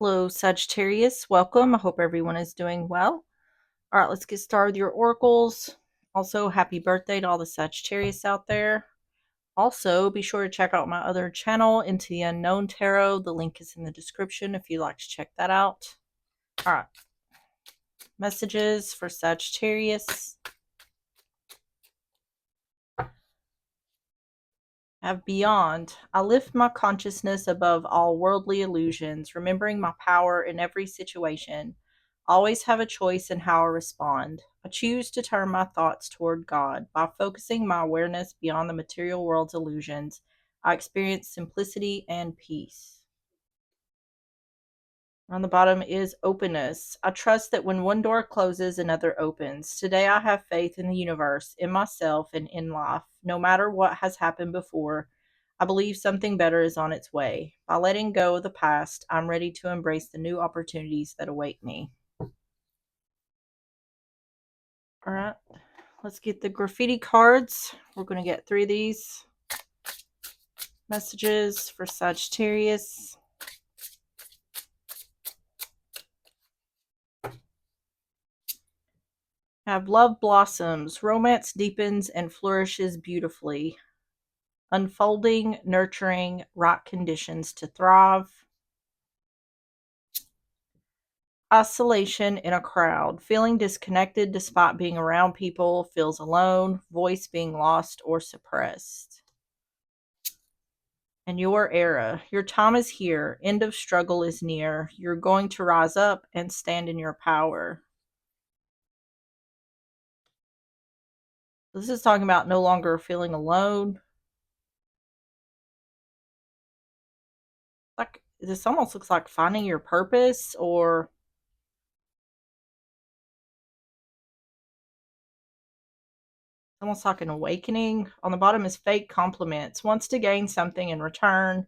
Hello, Sagittarius. Welcome. I hope everyone is doing well. All right, let's get started with your oracles. Also, happy birthday to all the Sagittarius out there. Also, be sure to check out my other channel, Into the Unknown Tarot. The link is in the description if you'd like to check that out. All right, messages for Sagittarius. Have beyond. I lift my consciousness above all worldly illusions, remembering my power in every situation. Always have a choice in how I respond. I choose to turn my thoughts toward God. By focusing my awareness beyond the material world's illusions, I experience simplicity and peace. On the bottom is openness. I trust that when one door closes, another opens. Today I have faith in the universe, in myself, and in life. No matter what has happened before, I believe something better is on its way. By letting go of the past, I'm ready to embrace the new opportunities that await me. All right, let's get the graffiti cards. We're going to get 3 of these. Messages for Sagittarius. Have love blossoms. Romance deepens and flourishes beautifully. Unfolding, nurturing, right conditions to thrive. Isolation in a crowd. Feeling disconnected despite being around people. Feels alone. Voice being lost or suppressed. And your era. Your time is here. End of struggle is near. You're going to rise up and stand in your power. This is talking about no longer feeling alone. Like, this almost looks like finding your purpose, or almost like an awakening. On the bottom is fake compliments. Wants to gain something in return.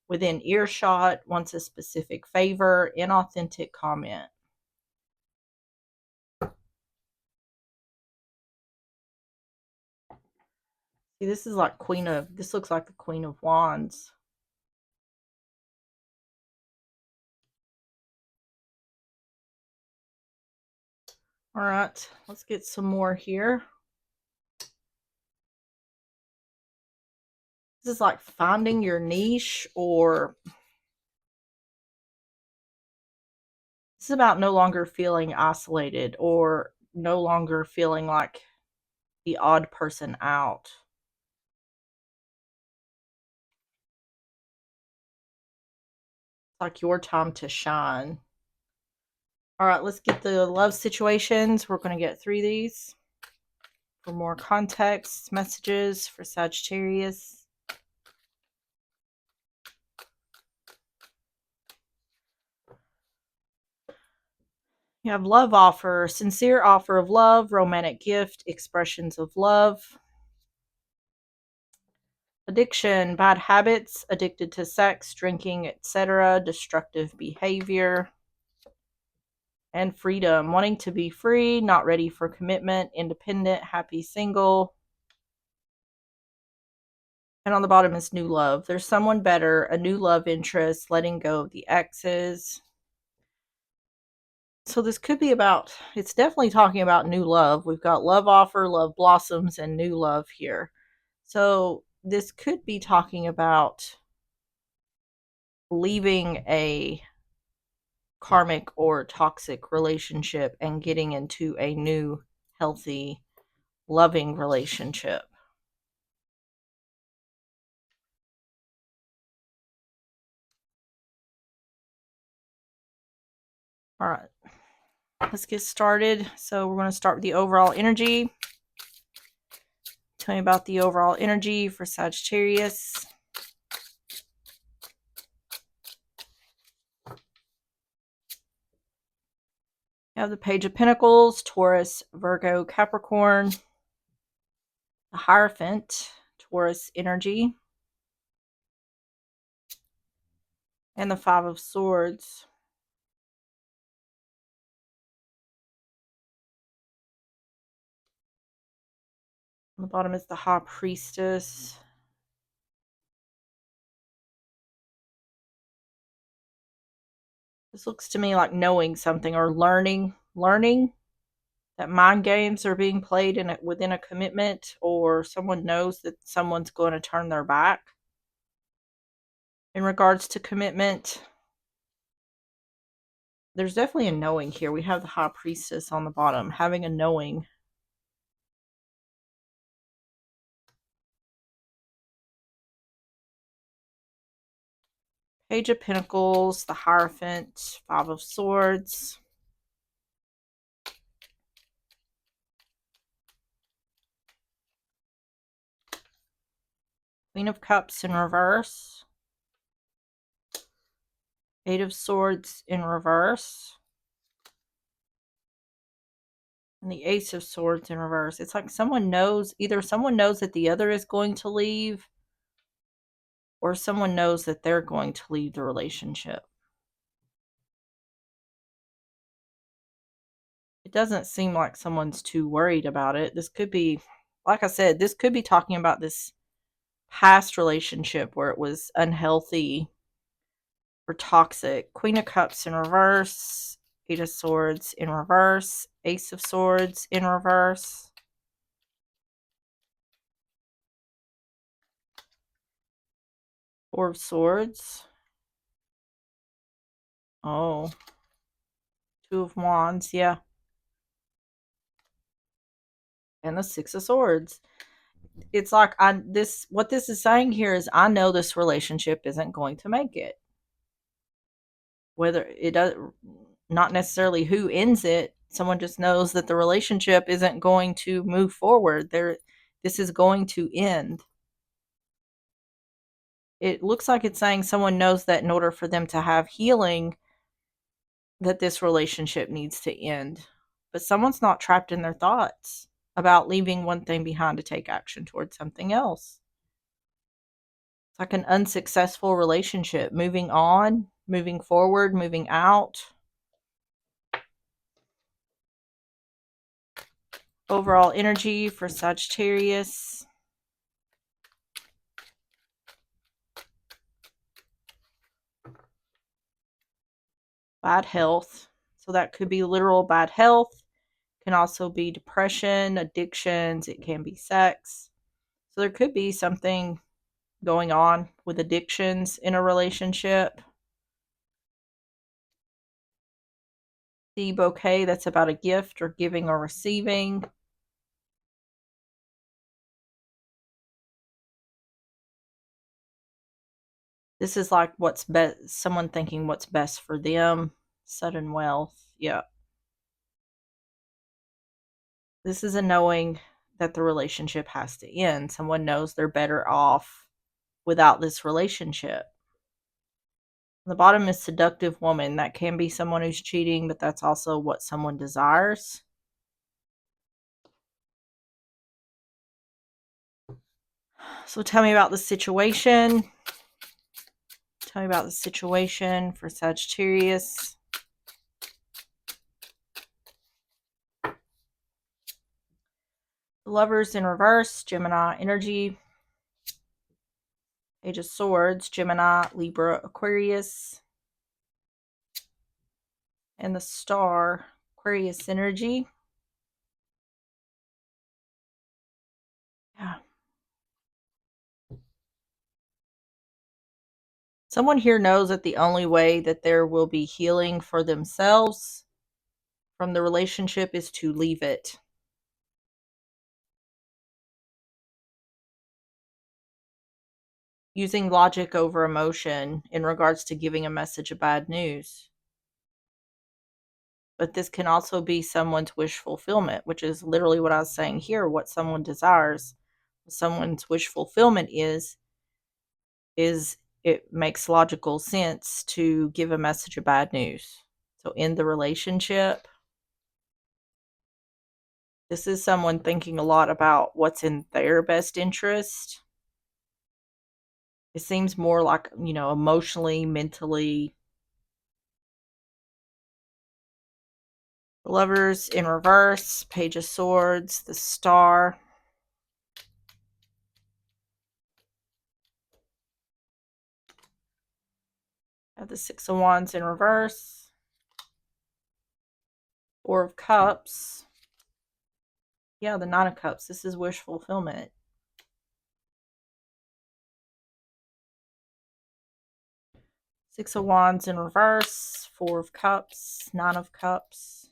Within earshot. Wants a specific favor. Inauthentic comment. See, this is like this looks like the Queen of Wands. All right, let's get some more here. This is like finding your niche, or this is about no longer feeling isolated or no longer feeling like the odd person out. It's like your time to shine. All right, let's get the love situations. We're going to get 3 of these for more context. Messages for Sagittarius. You have love offer, sincere offer of love, romantic gift, expressions of love. Addiction, bad habits, addicted to sex, drinking, etc., destructive behavior. And freedom, wanting to be free, not ready for commitment, independent, happy single. And on the bottom is new love. There's someone better, a new love interest, letting go of the exes. So this could be about, it's definitely talking about new love. We've got love offer, love blossoms, and new love here. So this could be talking about leaving a karmic or toxic relationship and getting into a new, healthy, loving relationship. All right, let's get started. So we're going to start with the overall energy. Tell me about the overall energy for Sagittarius. You have the Page of Pentacles, Taurus, Virgo, Capricorn, the Hierophant, Taurus energy, and the Five of Swords. On the bottom is the High Priestess. This looks to me like knowing something or learning that mind games are being played within a commitment, or someone knows that someone's going to turn their back in regards to commitment. There's definitely a knowing here. We have the High Priestess on the bottom, having a knowing. Page of Pentacles, the Hierophant, Five of Swords. Queen of Cups in reverse. Eight of Swords in reverse. And the Ace of Swords in reverse. It's like someone knows, either someone knows that the other is going to leave, or someone knows that they're going to leave the relationship. It doesn't seem like someone's too worried about it. This could be, like I said, this could be talking about this past relationship where it was unhealthy or toxic. Queen of Cups in reverse. Eight of Swords in reverse. Ace of Swords in reverse. Four of Swords. Oh. Two of Wands, yeah. And the Six of Swords. It's like what this is saying here is I know this relationship isn't going to make it. Whether it does, not necessarily who ends it, someone just knows that the relationship isn't going to move forward. This is going to end. It looks like it's saying someone knows that in order for them to have healing, that this relationship needs to end. But someone's not trapped in their thoughts about leaving one thing behind to take action towards something else. It's like an unsuccessful relationship, moving on, moving forward, moving out. Overall energy for Sagittarius. Bad health. So that could be literal bad health. Can also be depression, addictions. It can be sex. So there could be something going on with addictions in a relationship. The bouquet, that's about a gift or giving or receiving. This is like what's best, someone thinking what's best for them. Sudden wealth. Yeah. This is a knowing that the relationship has to end. Someone knows they're better off without this relationship. The bottom is seductive woman. That can be someone who's cheating, but that's also what someone desires. So tell me about the situation. Tell me about the situation for Sagittarius. Lovers in reverse, Gemini energy. Page of Swords, Gemini, Libra, Aquarius. And the Star, Aquarius energy. Yeah. Someone here knows that the only way that there will be healing for themselves from the relationship is to leave it. Using logic over emotion in regards to giving a message of bad news. But this can also be someone's wish fulfillment, which is literally what I was saying here, what someone desires. Someone's wish fulfillment is it makes logical sense to give a message of bad news. So in the relationship, this is someone thinking a lot about what's in their best interest. It seems more like, emotionally, mentally. Lovers in reverse, Page of Swords, the Star. Have the Six of Wands in reverse. Four of Cups. Yeah, the Nine of Cups. This is wish fulfillment. Six of Wands in reverse. Four of Cups. Nine of Cups.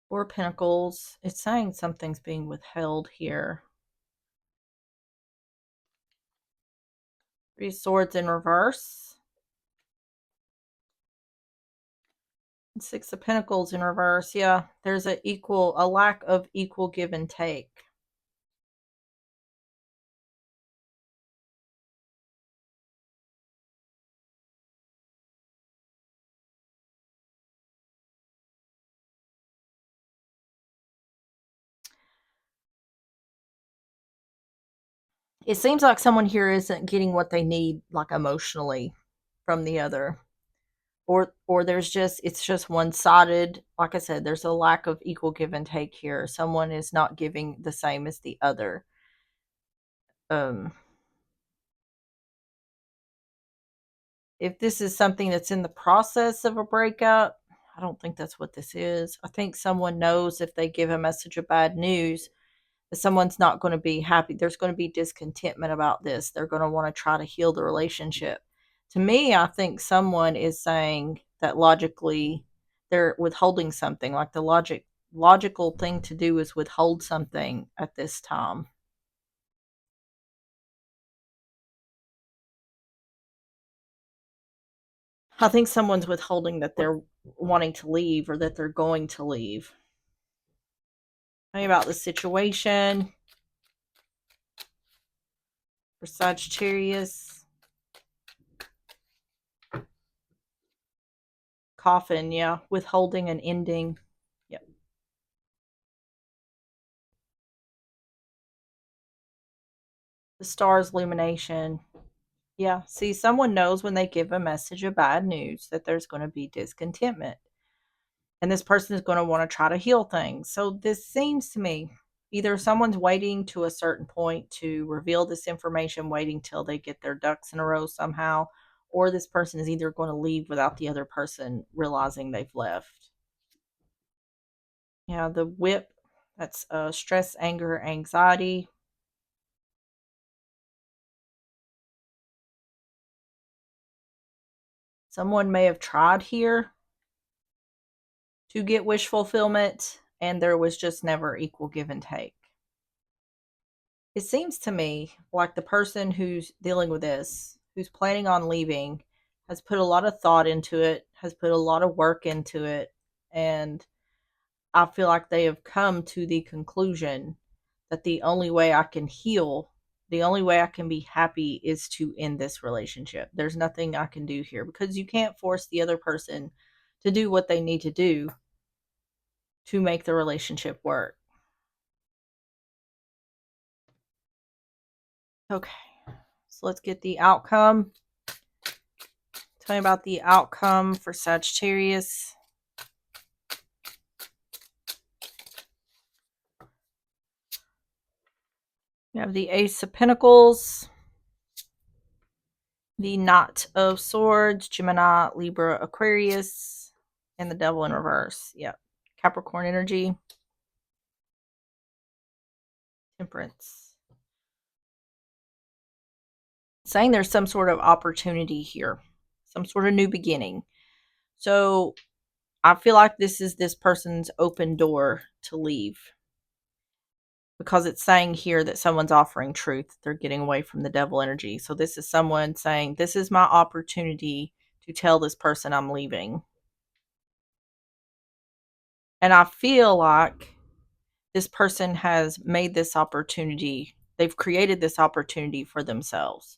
Four of Pentacles. It's saying something's being withheld here. Three of Swords in reverse. And Six of Pentacles in reverse. Yeah, there's a lack of equal give and take. It seems like someone here isn't getting what they need, like emotionally, from the other. Or there's just it's just one-sided. Like I said, there's a lack of equal give and take here. Someone is not giving the same as the other. If this is something that's in the process of a breakup, I don't think that's what this is. I think someone knows if they give a message of bad news that someone's not going to be happy. There's going to be discontentment about this. They're going to want to try to heal the relationship. To me, I think someone is saying that logically they're withholding something. Like the logical thing to do is withhold something at this time. I think someone's withholding that they're wanting to leave or that they're going to leave. Tell me about the situation for Sagittarius. Coffin, yeah. Withholding and ending. Yep. The stars illumination. Yeah. See, someone knows when they give a message of bad news that there's going to be discontentment. And this person is going to want to try to heal things. So this seems to me either someone's waiting to a certain point to reveal this information, waiting till they get their ducks in a row somehow, or this person is either going to leave without the other person realizing they've left. Yeah, the whip, that's stress, anger, anxiety. Someone may have tried here to get wish fulfillment, and there was just never equal give and take. It seems to me like the person who's dealing with this, who's planning on leaving, has put a lot of thought into it, has put a lot of work into it, and I feel like they have come to the conclusion that the only way I can heal, the only way I can be happy is to end this relationship. There's nothing I can do here because you can't force the other person to do what they need to do to make the relationship work. Okay, so let's get the outcome. Tell me about the outcome for Sagittarius. We have the Ace of Pentacles, the Knot of Swords, Gemini, Libra, Aquarius, and the Devil in reverse. Yep. Capricorn energy. Temperance. Saying there's some sort of opportunity here, some sort of new beginning. So I feel like this is this person's open door to leave, because it's saying here that someone's offering truth. They're getting away from the devil energy. So this is someone saying, this is my opportunity to tell this person I'm leaving. And I feel like this person has made this opportunity. They've created this opportunity for themselves,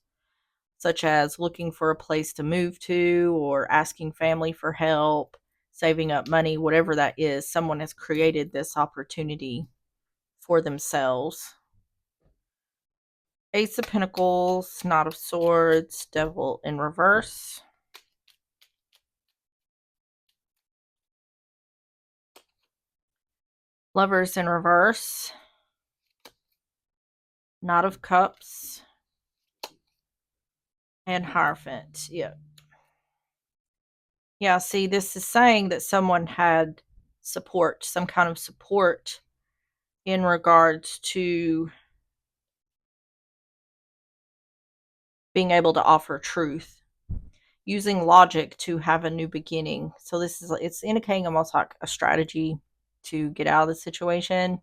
such as looking for a place to move to or asking family for help, saving up money, whatever that is. Someone has created this opportunity for themselves. Ace of Pentacles, Knot of Swords, Devil in reverse. Lovers in reverse. Knot of Cups. And Hierophant. Yeah. Yeah, see, this is saying that someone had support, some kind of support in regards to being able to offer truth, using logic to have a new beginning. So this is, it's indicating almost like a strategy to get out of the situation.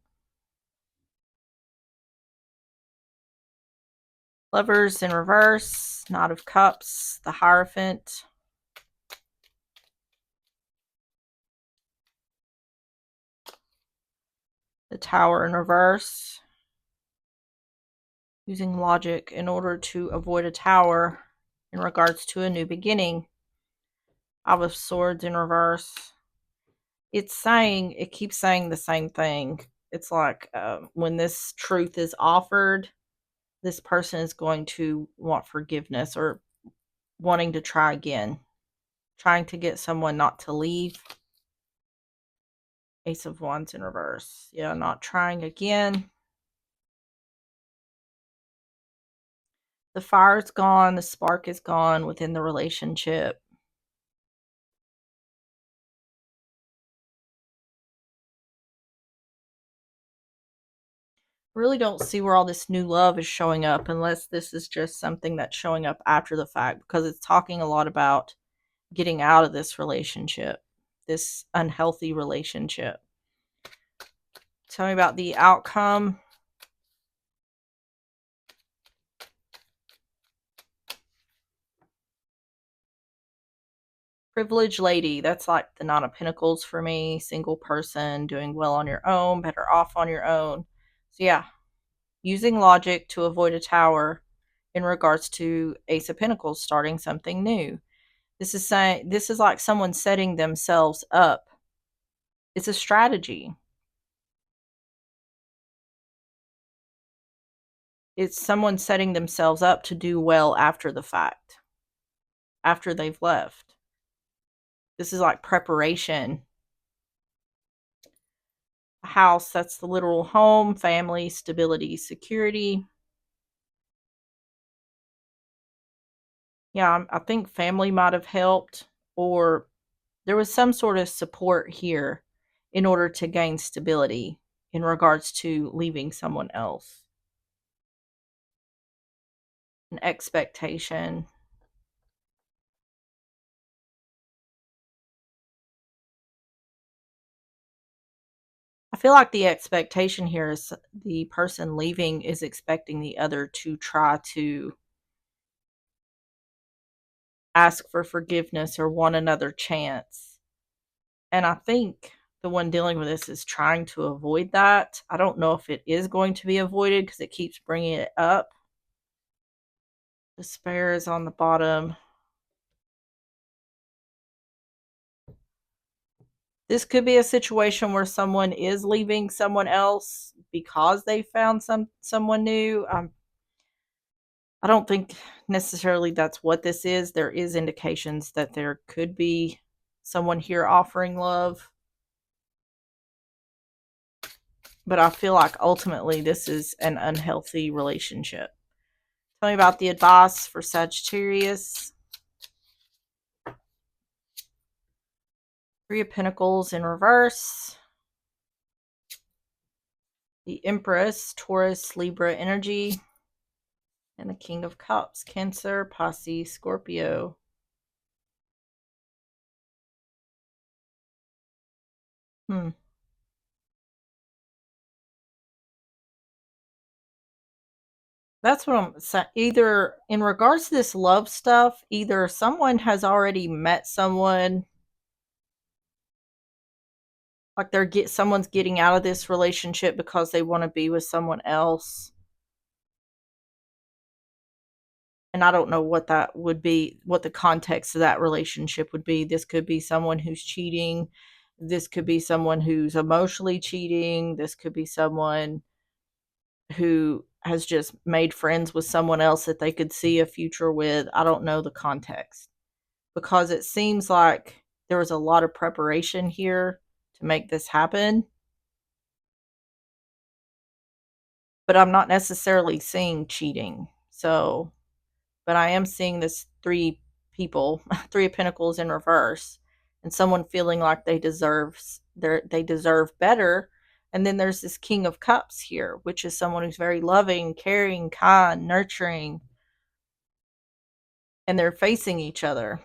Lovers in reverse, Knight of Cups, the Hierophant, the Tower in reverse. Using logic in order to avoid a tower in regards to a new beginning. Five of Swords in reverse. It's saying, it keeps saying the same thing. It's like when this truth is offered, this person is going to want forgiveness or wanting to try again, trying to get someone not to leave. Ace of Wands in reverse. Yeah, not trying again. The fire's gone, the spark is gone within the relationship. Really don't see where all this new love is showing up unless this is just something that's showing up after the fact, because it's talking a lot about getting out of this relationship, this unhealthy relationship. Tell me about the outcome. Privileged lady. That's like the Nine of Pentacles for me. Single person, doing well on your own, better off on your own. So yeah, using logic to avoid a tower in regards to Ace of Pentacles, starting something new. This is saying, this is like someone setting themselves up. It's a strategy. It's someone setting themselves up to do well after the fact, after they've left. This is like preparation. A house, that's the literal home, family, stability, security. Yeah, I think family might have helped, or there was some sort of support here in order to gain stability in regards to leaving someone else. An expectation. I feel like the expectation here is the person leaving is expecting the other to try to ask for forgiveness or want another chance. And I think the one dealing with this is trying to avoid that. I don't know if it is going to be avoided because it keeps bringing it up. Despair is on the bottom. This could be a situation where someone is leaving someone else because they found someone new. I don't think necessarily that's what this is. There is indications that there could be someone here offering love. But I feel like ultimately this is an unhealthy relationship. Tell me about the advice for Sagittarius. Three of Pentacles in reverse. The Empress, Taurus, Libra energy. And the King of Cups, Cancer, Pisces, Scorpio. That's what I'm saying. Either in regards to this love stuff, either someone has already met someone, like someone's getting out of this relationship because they want to be with someone else. And I don't know what that would be, what the context of that relationship would be. This could be someone who's cheating. This could be someone who's emotionally cheating. This could be someone who has just made friends with someone else that they could see a future with. I don't know the context, because it seems like there was a lot of preparation here to make this happen. But I'm not necessarily seeing cheating. So, but I am seeing this three people, three of pentacles in reverse, and someone feeling like they deserve better. And then there's this king of cups here, which is someone who's very loving, caring, kind, nurturing, and they're facing each other.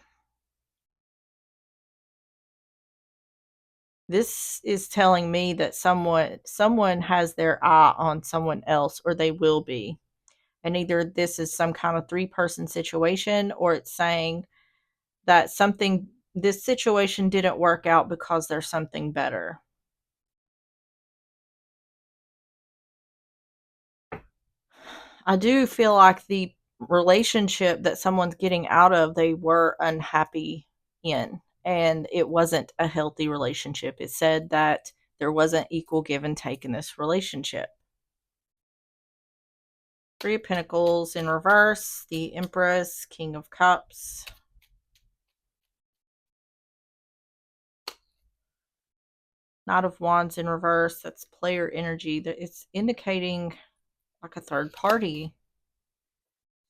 This is telling me that someone has their eye on someone else, or they will be. And either this is some kind of three-person situation, or it's saying that this situation didn't work out because there's something better. I do feel like the relationship that someone's getting out of, they were unhappy in, and it wasn't a healthy relationship. It said that there wasn't equal give and take in this relationship. Three of Pentacles in reverse, the Empress, King of Cups. Knight of Wands in reverse, that's player energy. That it's indicating like a third party.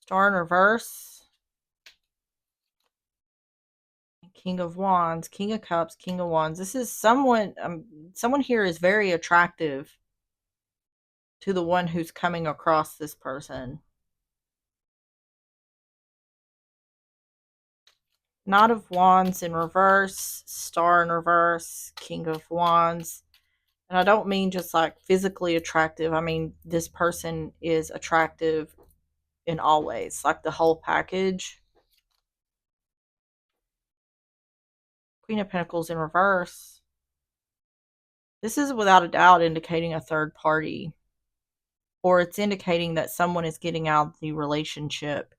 Star in reverse. King of Wands, King of Cups, King of Wands. This is someone here is very attractive to the one who's coming across this person. Knight of Wands in reverse, Star in reverse, King of Wands. And I don't mean just like physically attractive. I mean, this person is attractive in all ways, like the whole package. Queen of Pentacles in reverse. This is without a doubt indicating a third party, or it's indicating that someone is getting out of the relationship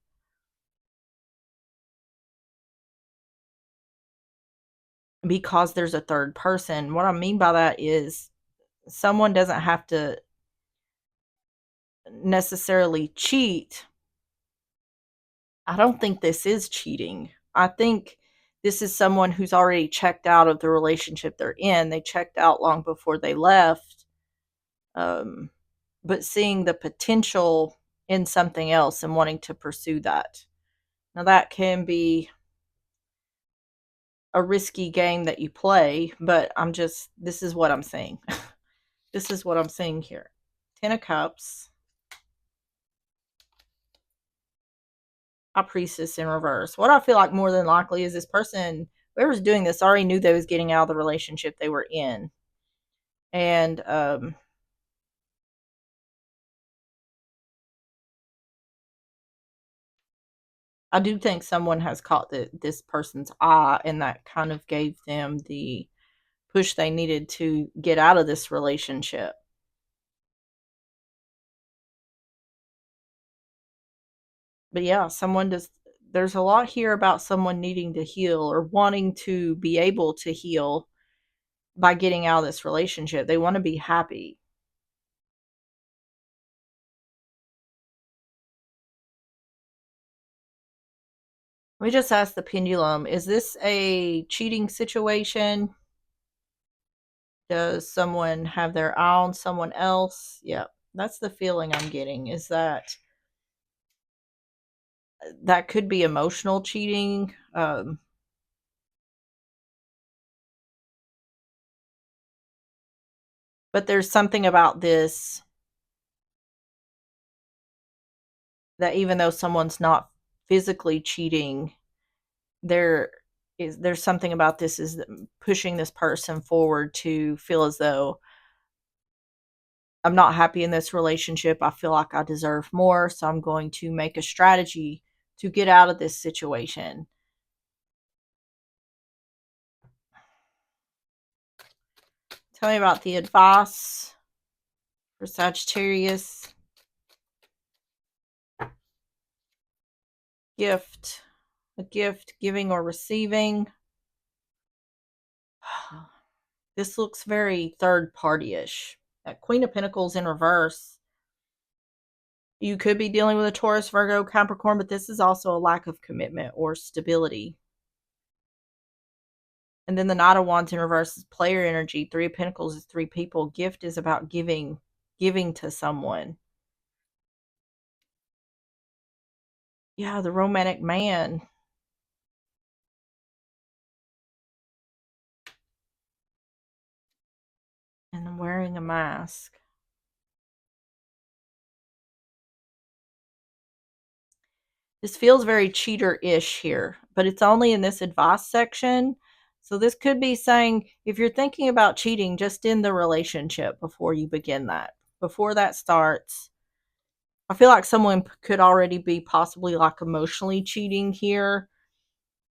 because there's a third person. What I mean by that is someone doesn't have to necessarily cheat. I don't think this is cheating. I think this is someone who's already checked out of the relationship they're in. They checked out long before they left, but seeing the potential in something else and wanting to pursue that. Now, that can be a risky game that you play, but this is what I'm saying. This is what I'm saying here. Ten of Cups. A Priestess in reverse. What I feel like more than likely is this person, whoever's doing this, already knew they was getting out of the relationship they were in. And I do think someone has caught this person's eye, and that kind of gave them the push they needed to get out of this relationship. But yeah, there's a lot here about someone needing to heal or wanting to be able to heal by getting out of this relationship. They want to be happy. Let me just ask the pendulum, is this a cheating situation? Does someone have their eye on someone else? Yep, that's the feeling I'm getting, is that could be emotional cheating. But there's something about this that even though someone's not physically cheating, there's something about this is pushing this person forward to feel as though I'm not happy in this relationship. I feel like I deserve more, so I'm going to make a strategy to get out of this situation. Tell me about the advice for Sagittarius. Gift. A gift, giving or receiving. This looks very third party-ish. Queen of Pentacles in reverse. You could be dealing with a Taurus, Virgo, Capricorn, but this is also a lack of commitment or stability. And then the Knight of Wands in reverse is player energy. Three of Pentacles is three people. Gift is about giving to someone. Yeah, the romantic man. And I'm wearing a mask. This feels very cheater-ish here, but it's only in this advice section. So this could be saying if you're thinking about cheating, just in the relationship before you begin that. Before that starts, I feel like someone could already be possibly like emotionally cheating here,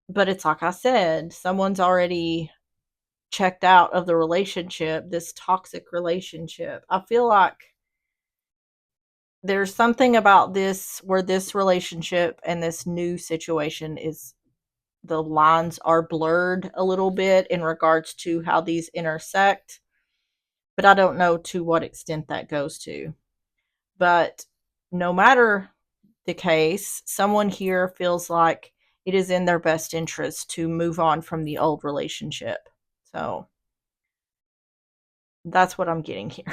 but it's like I said, someone's already checked out of the relationship, this toxic relationship. I feel like there's something about this where this relationship and this new situation is the lines are blurred a little bit in regards to how these intersect, but I don't know to what extent that goes to. But no matter the case, someone here feels like it is in their best interest to move on from the old relationship. So that's what I'm getting here.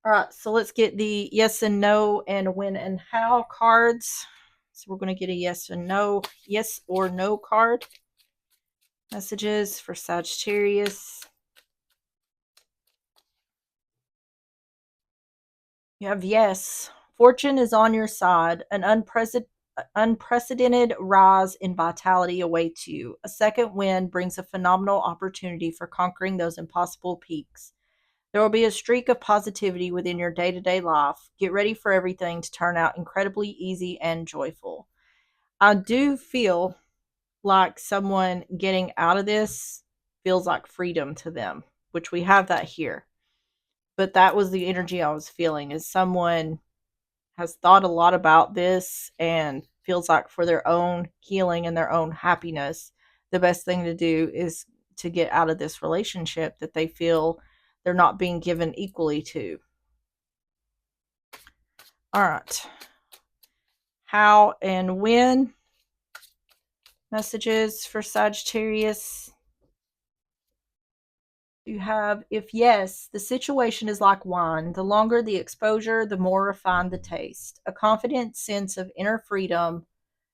All right, so let's get the yes and no and when and how cards. So we're going to get a yes and no, yes or no card. Messages for Sagittarius. You have yes. Fortune is on your side. An unprecedented rise in vitality awaits you. A second wind brings a phenomenal opportunity for conquering those impossible peaks. There will be a streak of positivity within your day to day life. Get ready for everything to turn out incredibly easy and joyful. I do feel like someone getting out of this feels like freedom to them, which we have that here. But that was the energy I was feeling is someone has thought a lot about this and feels like for their own healing and their own happiness, the best thing to do is to get out of this relationship that they feel they're not being given equally to. All right. How and when messages for Sagittarius. You have, if yes, the situation is like wine. The longer the exposure, the more refined the taste. A confident sense of inner freedom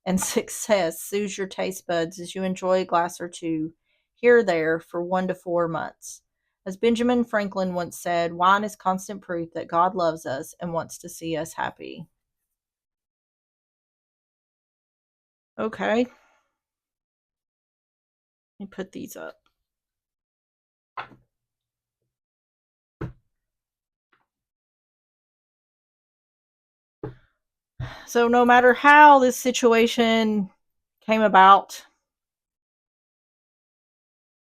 and success soothes your taste buds as you enjoy a glass or two here or there for 1 to 4 months. As Benjamin Franklin once said, wine is constant proof that God loves us and wants to see us happy. Okay, let me put these up. So, no matter how this situation came about,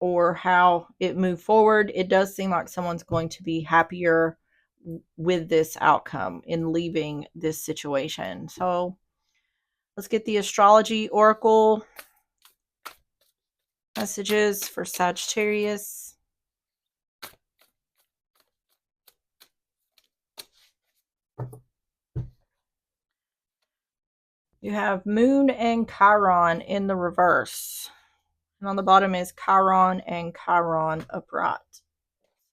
or how it moved forward, it does seem like someone's going to be happier with this outcome in leaving this situation. So let's get the astrology oracle messages for Sagittarius. You have Moon and Chiron in the reverse. And on the bottom is Chiron and Chiron upright.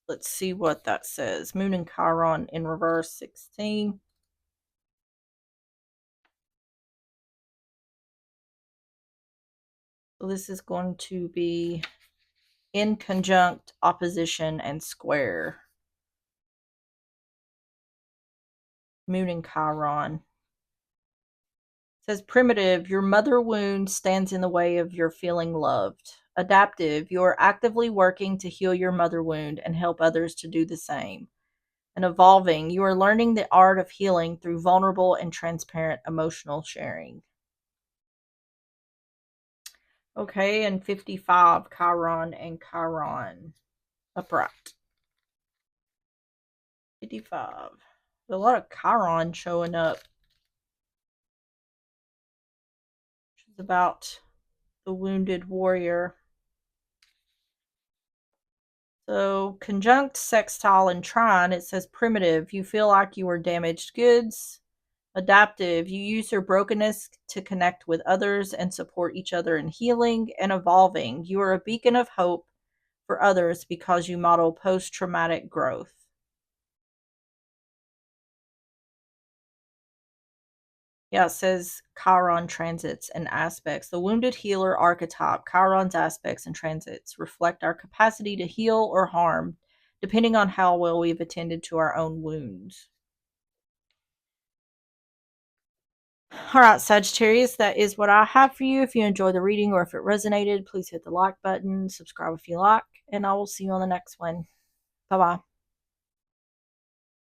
Let's see what that says. Moon and Chiron in reverse, 16. So this is going to be in conjunct, opposition, and square. Moon and Chiron. It says primitive, your mother wound stands in the way of your feeling loved. Adaptive, you are actively working to heal your mother wound and help others to do the same. And evolving, you are learning the art of healing through vulnerable and transparent emotional sharing. Okay, and 55, Chiron and Chiron. Upright. 55. There's a lot of Chiron showing up. Which is about the wounded warrior. So, conjunct, sextile, and trine, it says primitive, you feel like you are damaged goods. Adaptive, you use your brokenness to connect with others and support each other in healing. And evolving, you are a beacon of hope for others because you model post traumatic growth. Yeah, it says Chiron transits and aspects. The wounded healer archetype, Chiron's aspects and transits reflect our capacity to heal or harm, depending on how well we've attended to our own wounds. All right, Sagittarius, that is what I have for you. If you enjoyed the reading or if it resonated, please hit the like button, subscribe if you like, and I will see you on the next one. Bye bye.